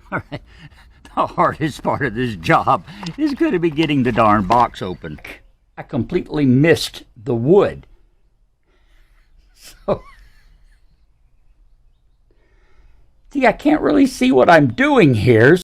All right. The hardest part of this job is going to be getting the darn box open. I completely missed the wood. So, see, I can't really see what I'm doing here.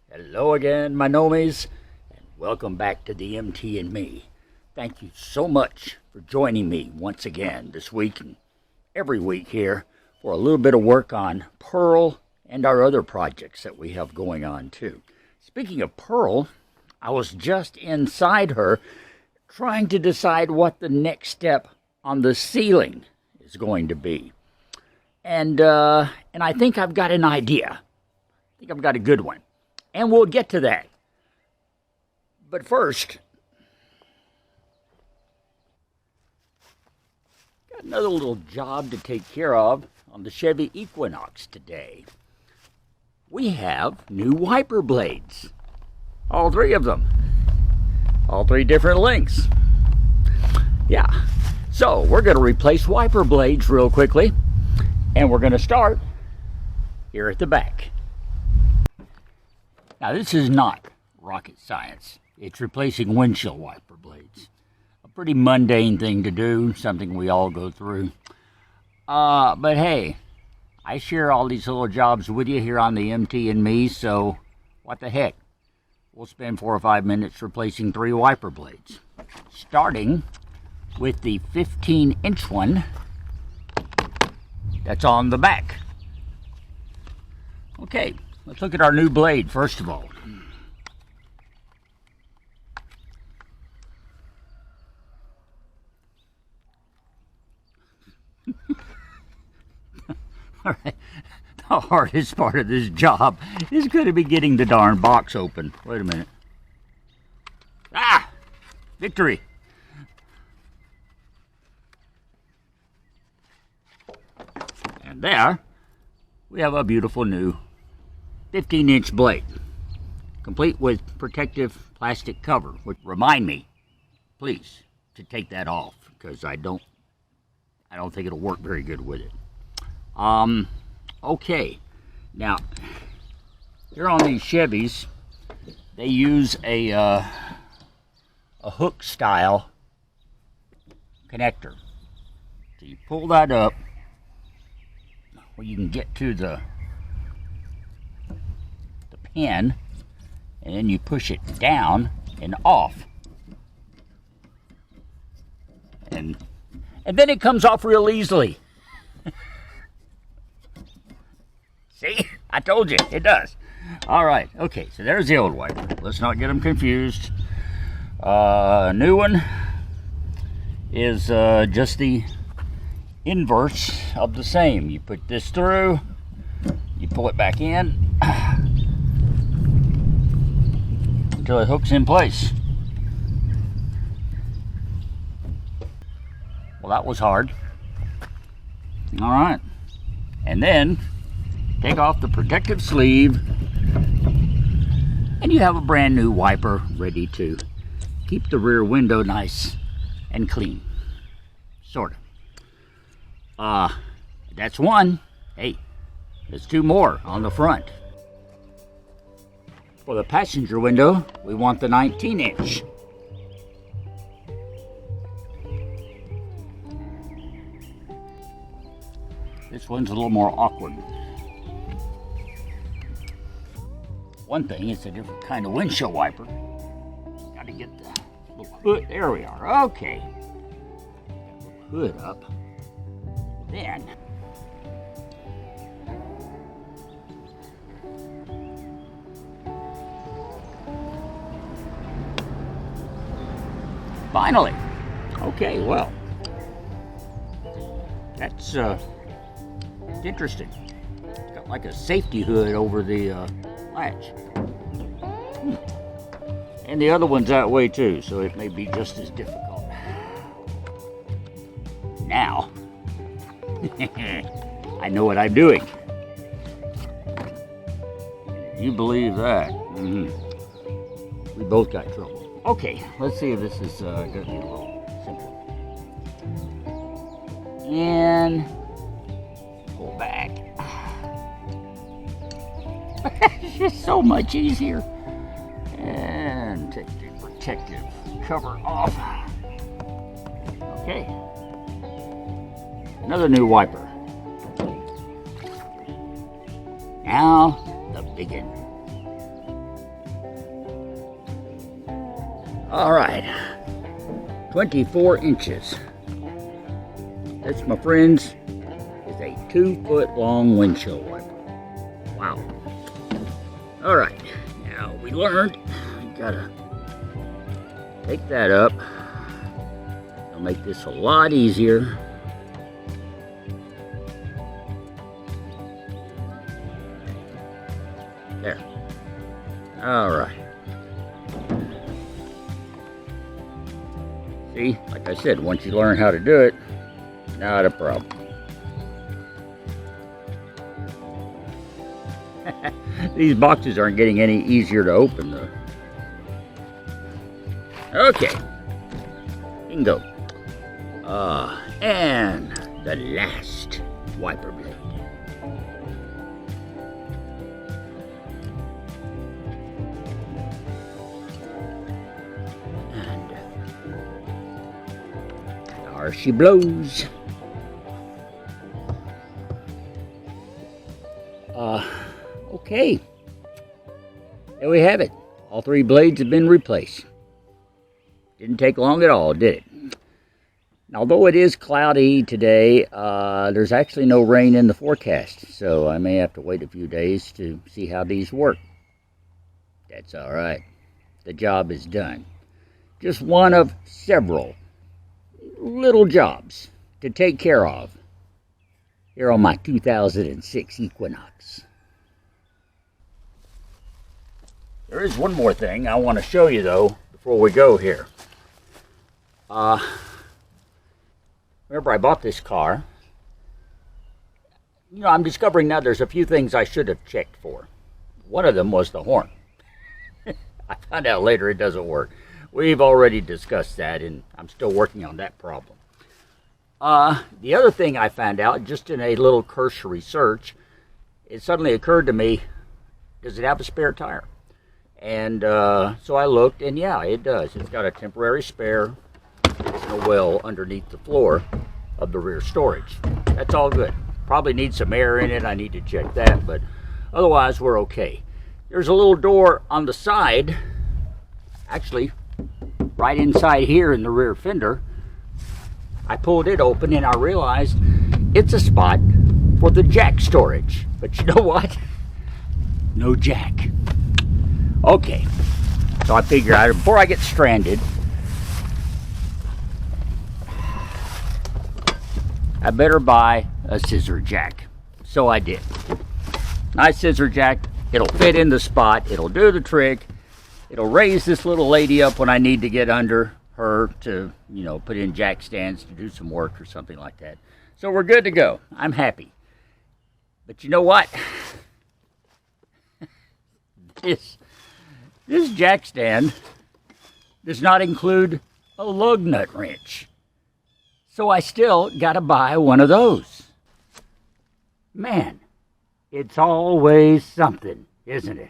Hello again, my nomies, and welcome back to the MT and Me. Thank you so much for joining me once again this week and every week here for a little bit of work on Pearl and our other projects that we have going on too. Speaking of Pearl, I was just inside her trying to decide what the next step on the ceiling is going to be. And I think I've got an idea. I think I've got a good one. And we'll get to that. But first, got another little job to take care of on the Chevy Equinox today. We have new wiper blades. All three of them. All three different lengths. Yeah. So we're going to replace wiper blades real quickly. And we're going to start here at the back. Now, this is not rocket science. It's replacing windshield wiper blades. A pretty mundane thing to do, something we all go through. But hey, I share all these little jobs with you here on the MT and Me, so what the heck? We'll spend 4 or 5 minutes replacing 3 wiper blades. Starting with the 15-inch one that's on the back. Okay. Let's look at our new blade, first of all. All right. The hardest part of this job is going to be getting the darn box open. Wait a minute. Ah! Victory! And there, we have a beautiful new 15-inch blade, complete with protective plastic cover. Which remind me, please, to take that off because I don't think it'll work very good with it. Okay, now here on these Chevys, they use a hook style connector. So you pull that up where you can get to the pin, and then you push it down and off, and then it comes off real easily. See, I told you it does. All right, okay, so there's the old wiper. Let's not get them confused. New one is just the inverse of the same. You put this through, you pull it back in until it hooks in place. Well, that was hard. All right. And then take off the protective sleeve and you have a brand new wiper ready to keep the rear window nice and clean. Sort of. That's one. Hey, there's 2 more on the front. For the passenger window, we want the 19-inch. This one's a little more awkward. One thing, it's a different kind of windshield wiper. Got to get the little hood. There we are. Okay. Get the hood up. Then finally. Okay, well, that's interesting. It's got like a safety hood over the latch. And the other one's that way too, so it may be just as difficult. Now, I know what I'm doing. You believe that? We both got trouble. Okay, let's see if this is going to be a little simple. And pull back. It's just so much easier. And take the protective cover off. Okay. Another new wiper. Now, the big one. All right. 24 inches. This, my friends, is a 2-foot long windshield wiper. Wow. All right. Now, we learned we gotta take that up. It'll make this a lot easier. There. All right. See, like I said, once you learn how to do it, not a problem. These boxes aren't getting any easier to open though. Okay. Bingo. And the last wiper blade. And there she blows. Okay. There we have it. All 3 blades have been replaced. Didn't take long at all, did it? Although it is cloudy today, there's actually no rain in the forecast, so I may have to wait a few days to see how these work. That's all right. The job is done. Just one of several little jobs to take care of here on my 2006 Equinox. There is one more thing I want to show you, though, before we go here. Remember, I bought this car. You know, I'm discovering now there's a few things I should have checked for. One of them was the horn. I found out later it doesn't work. We've already discussed that, and I'm still working on that problem. The other thing I found out, just in a little cursory search, it suddenly occurred to me, does it have a spare tire? And so I looked, and yeah, it does. It's got a temporary spare in a well underneath the floor of the rear storage. That's all good. Probably need some air in it. I need to check that, but otherwise we're okay. There's a little door on the side, actually right inside here in the rear fender. I pulled it open and I realized it's a spot for the jack storage. But you know what? No jack. Okay, so I figured out before I get stranded, I better buy a scissor jack. So I did. Nice scissor jack. It'll fit in the spot. It'll do the trick. It'll raise this little lady up when I need to get under her to, you know, put in jack stands to do some work or something like that. So we're good to go. I'm happy. But you know what? This jack stand does not include a lug nut wrench. So I still got to buy one of those. Man, it's always something, isn't it?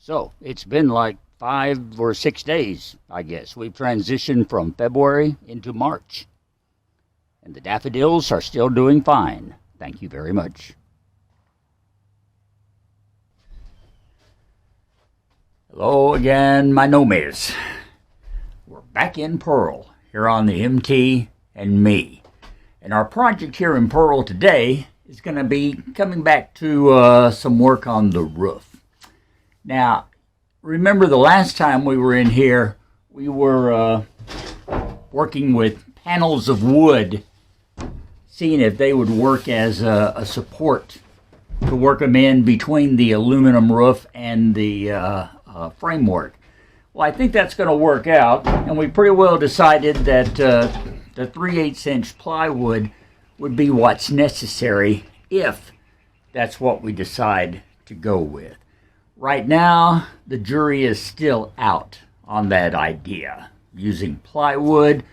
So, it's been like 5 or 6 days, I guess. We've transitioned from February into March. And the daffodils are still doing fine. Thank you very much. Hello again, my nomies. We're back in Pearl, here on the MT and me. And our project here in Pearl today is going to be coming back to some work on the roof. Now, remember the last time we were in here, we were working with panels of wood, seeing if they would work as a support to work them in between the aluminum roof and the framework. Well, I think that's going to work out, and we pretty well decided that the 3/8 inch plywood would be what's necessary if that's what we decide to go with. Right now, the jury is still out on that idea. Using plywood,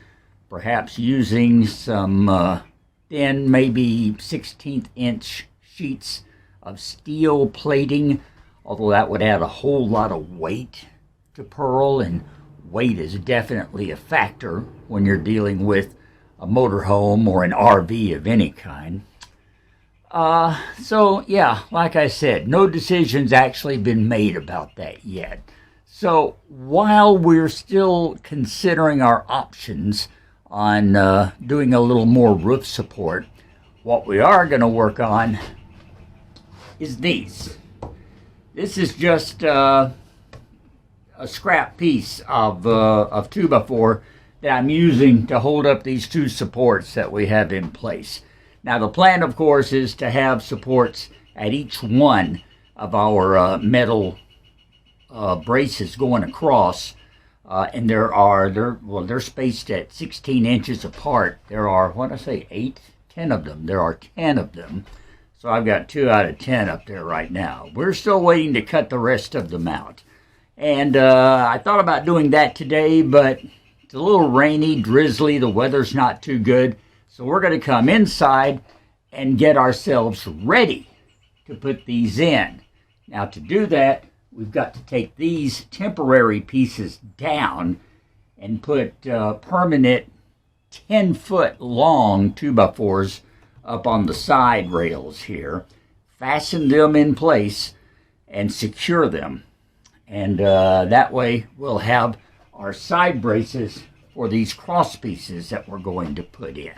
perhaps using some thin, maybe 1/16 inch sheets of steel plating, although that would add a whole lot of weight to Pearl, and weight is definitely a factor when you're dealing with a motorhome or an RV of any kind. So yeah, like I said, no decision's actually been made about that yet. So while we're still considering our options on doing a little more roof support, what we are going to work on is these. This is just a scrap piece of 2x4 that I'm using to hold up these two supports that we have in place. Now the plan, of course, is to have supports at each one of our metal braces going across, and they're spaced at 16 inches apart. There are, what did I say, 10 of them. There are 10 of them. So I've got 2 out of 10 up there right now. We're still waiting to cut the rest of them out. And I thought about doing that today, but it's a little rainy, drizzly, the weather's not too good. So we're going to come inside and get ourselves ready to put these in. Now to do that, we've got to take these temporary pieces down and put permanent 10-foot long 2x4s up on the side rails here, fasten them in place and secure them. And that way we'll have our side braces for these cross pieces that we're going to put in.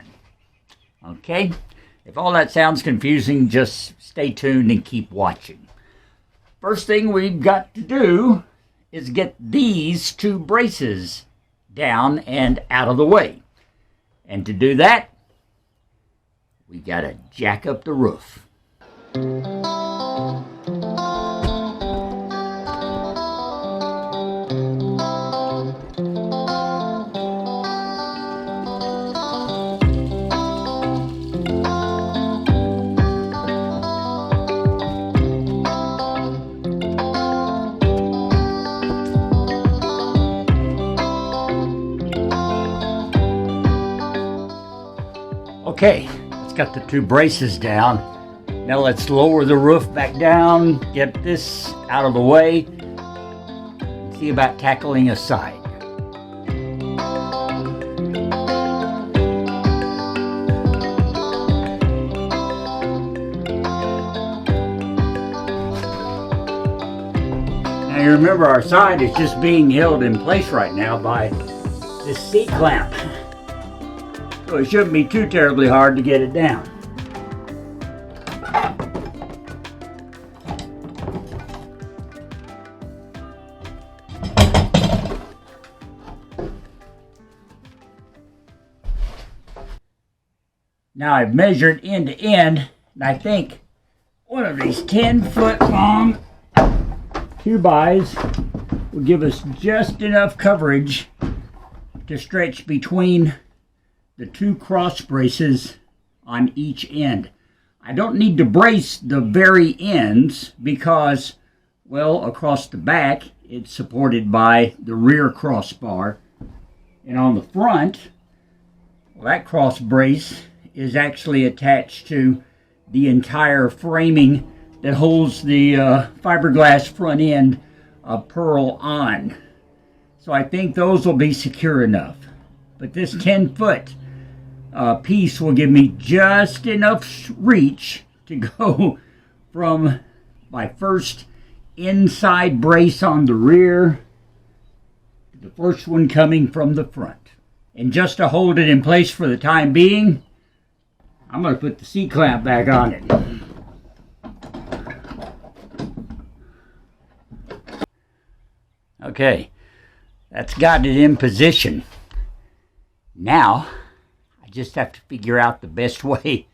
Okay? If all that sounds confusing, just stay tuned and keep watching. First thing we've got to do is get these two braces down and out of the way. And to do that, we got to jack up the roof. Okay, let's got the two braces down. Now let's lower the roof back down, get this out of the way, and see about tackling a side. Now you remember our side is just being held in place right now by this C-clamp. So it shouldn't be too terribly hard to get it down. Now I've measured end to end, and I think one of these 10-foot long 2x will give us just enough coverage to stretch between the two cross braces on each end. I don't need to brace the very ends because, well, across the back it's supported by the rear crossbar, and on the front, well, that cross brace is actually attached to the entire framing that holds the fiberglass front end of Pearl on. So I think those will be secure enough. But this 10-foot piece will give me just enough reach to go from my first inside brace on the rear to the first one coming from the front. And just to hold it in place for the time being, I'm going to put the C-clamp back on it. Okay, that's got it in position. Now, I just have to figure out the best way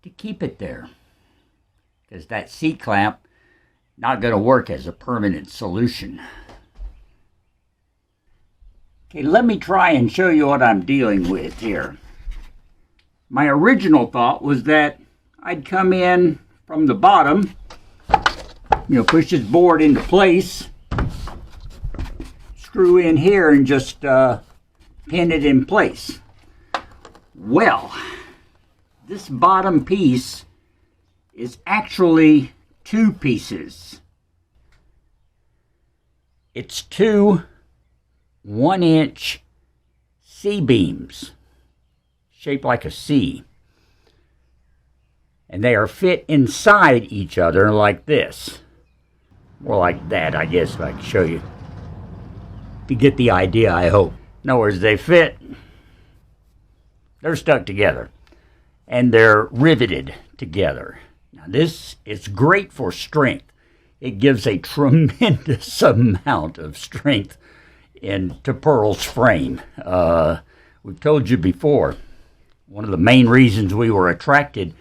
to keep it there. because that C-clamp not going to work as a permanent solution. Okay, let me try and show you what I'm dealing with here. My original thought was that I'd come in from the bottom, push this board into place, screw in here, and just pin it in place. Well, this bottom piece is actually two pieces. It's two 1-inch C-beams shaped like a C, and they are fit inside each other like this, or like that, I guess, if I can show you. If you get the idea, I hope. In other words, they fit, they're stuck together, and they're riveted together. Now this is great for strength. It gives a tremendous amount of strength into Pearl's frame. We've told you before, one of the main reasons we were attracted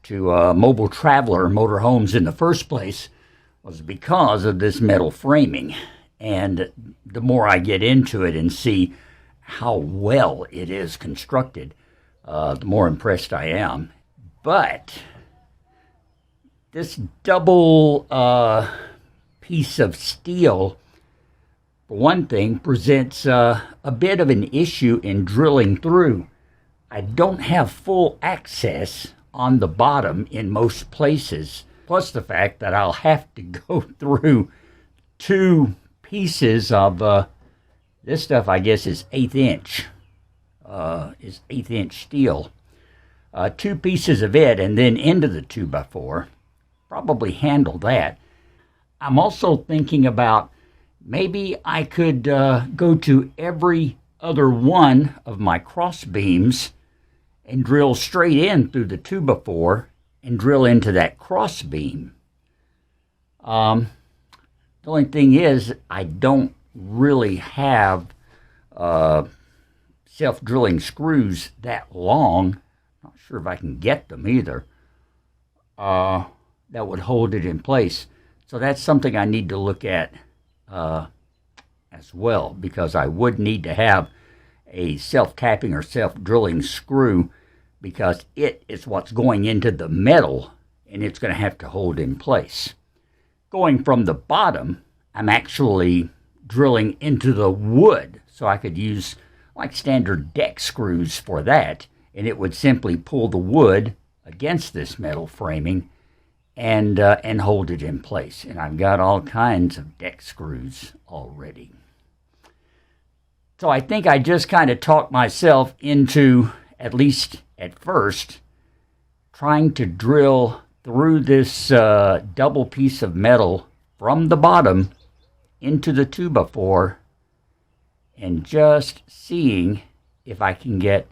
to Mobile Traveler motorhomes in the first place was because of this metal framing. And the more I get into it and see how well it is constructed, the more impressed I am. But this double piece of steel, for one thing, presents a bit of an issue in drilling through. I don't have full access on the bottom in most places, plus the fact that I'll have to go through two pieces of this stuff. I guess is 1/8 inch, is 1/8 inch steel. Two pieces of it, and then into the 2x4. Probably handle that. I'm also thinking about maybe I could go to every other one of my cross beams and drill straight in through the 2x4 and drill into that cross beam. The only thing is, I don't really have self-drilling screws that long. Not sure if I can get them either. That would hold it in place. So that's something I need to look at as well, because I would need to have a self-tapping or self-drilling screw, because it is what's going into the metal, and it's going to have to hold in place. Going from the bottom, I'm actually drilling into the wood, so I could use like standard deck screws for that, and it would simply pull the wood against this metal framing and hold it in place. And I've got all kinds of deck screws already. So I think I just kind of talked myself into, at least at first, trying to drill through this double piece of metal from the bottom into the 2x4 and just seeing if I can get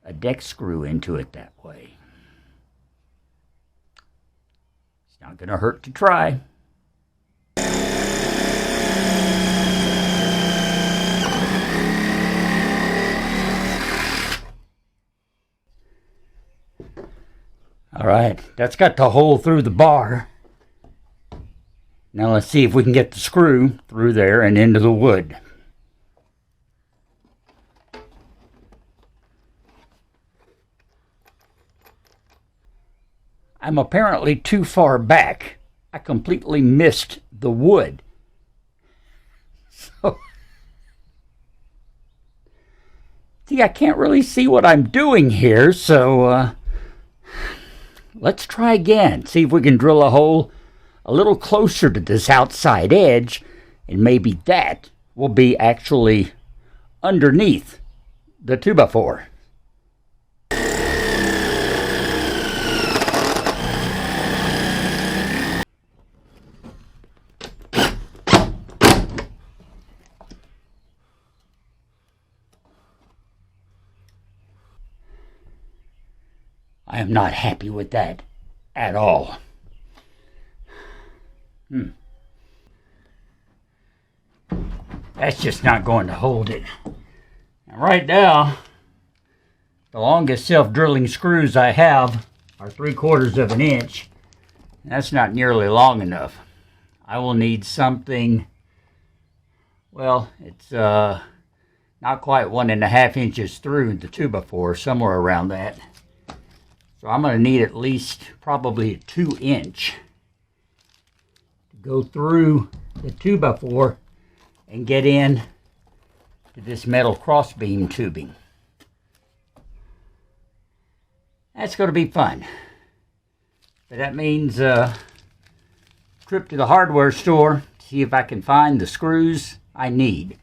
a deck screw into it that way. It's not going to hurt to try. All right, that's got the hole through the bar. Now let's see if we can get the screw through there and into the wood. I'm apparently too far back. I completely missed the wood. So, see, I can't really see what I'm doing here, so let's try again. See if we can drill a hole a little closer to this outside edge, and maybe that will be actually underneath the 2x4. I am not happy with that at all. That's just not going to hold it. And right now, the longest self-drilling screws I have are 3/4 of an inch. That's not nearly long enough. I will need something, well, it's not quite 1.5 inches through the 2x4, somewhere around that. So I'm going to need at least probably a 2-inch to go through the 2x4 and get in to this metal crossbeam tubing. That's going to be fun. But that means a trip to the hardware store to see if I can find the screws I need.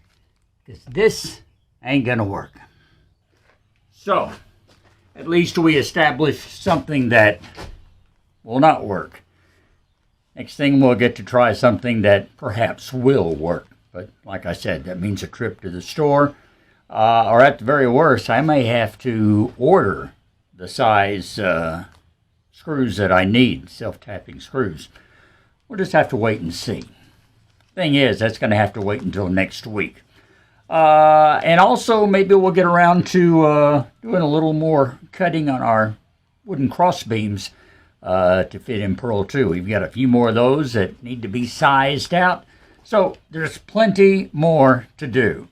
Because this ain't going to work. So, at least we established something that will not work. Next thing we'll get to try something that perhaps will work. But like I said, that means a trip to the store. Or at the very worst, I may have to order the size screws that I need, self-tapping screws. We'll just have to wait and see. Thing is, that's going to have to wait until next week. And also, maybe we'll get around to doing a little more cutting on our wooden cross beams to fit in Pearl 2. We've got a few more of those that need to be sized out. So there's plenty more to do,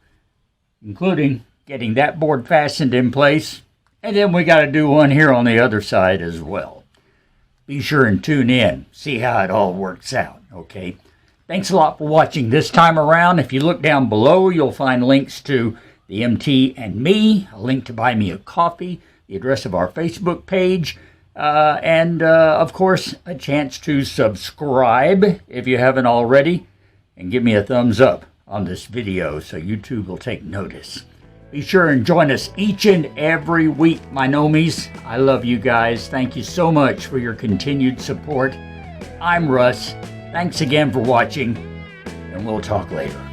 including getting that board fastened in place. And then we got to do one here on the other side as well. Be sure and tune in, see how it all works out, okay? Thanks a lot for watching this time around. If you look down below, you'll find links to the MT and me, a link to buy me a coffee, the address of our Facebook page, and of course, a chance to subscribe if you haven't already, and give me a thumbs up on this video so YouTube will take notice. Be sure and join us each and every week, my nomies. I love you guys. Thank you so much for your continued support. I'm Russ. Thanks again for watching, and we'll talk later.